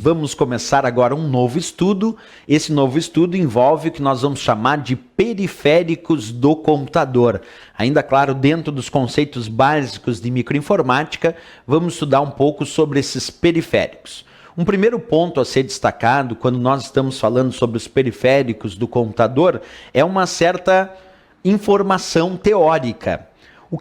vamos começar agora um novo estudo. Esse novo estudo envolve o que nós vamos chamar de periféricos do computador. Ainda, claro, dentro dos conceitos básicos de microinformática, vamos estudar um pouco sobre esses periféricos. Um primeiro ponto a ser destacado quando nós estamos falando sobre os periféricos do computador é uma certa informação teórica. O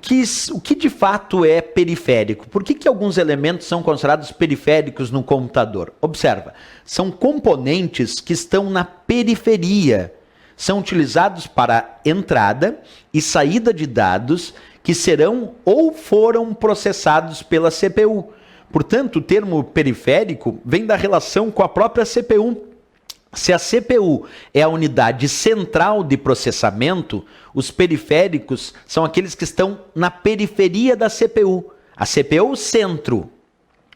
que de fato é periférico? Por que alguns elementos são considerados periféricos no computador? Observa, são componentes que estão na periferia, são utilizados para entrada e saída de dados que serão ou foram processados pela CPU. Portanto, o termo periférico vem da relação com a própria CPU. Se a CPU é a unidade central de processamento, os periféricos são aqueles que estão na periferia da CPU. A CPU é o centro,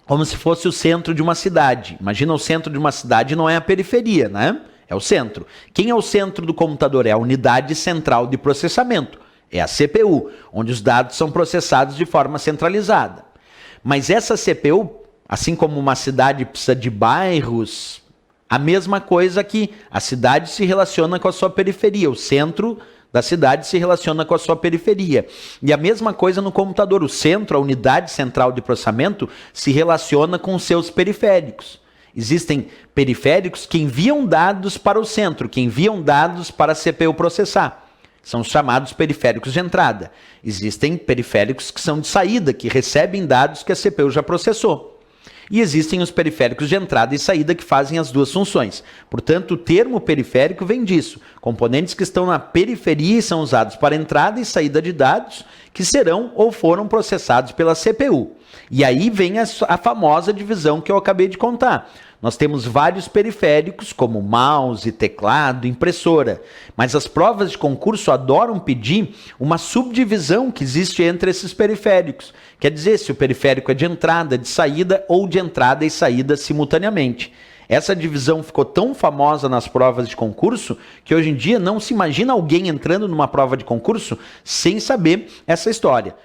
como se fosse o centro de uma cidade. Imagina, o centro de uma cidade não é a periferia, né? É o centro. Quem é o centro do computador? É a unidade central de processamento. É a CPU, onde os dados são processados de forma centralizada. Mas essa CPU, assim como uma cidade precisa de bairros, a mesma coisa que a cidade se relaciona com a sua periferia, o centro da cidade se relaciona com a sua periferia. E a mesma coisa no computador, o centro, a unidade central de processamento, se relaciona com os seus periféricos. Existem periféricos que enviam dados para o centro, que enviam dados para a CPU processar. São os chamados periféricos de entrada. Existem periféricos que são de saída, que recebem dados que a CPU já processou. E existem os periféricos de entrada e saída que fazem as duas funções. Portanto, o termo periférico vem disso. Componentes que estão na periferia e são usados para entrada e saída de dados que serão ou foram processados pela CPU. E aí vem a famosa divisão que eu acabei de contar. Nós temos vários periféricos, como mouse, teclado, impressora. Mas as provas de concurso adoram pedir uma subdivisão que existe entre esses periféricos. Quer dizer, se o periférico é de entrada, de saída ou de entrada e saída simultaneamente. Essa divisão ficou tão famosa nas provas de concurso que hoje em dia não se imagina alguém entrando numa prova de concurso sem saber essa história.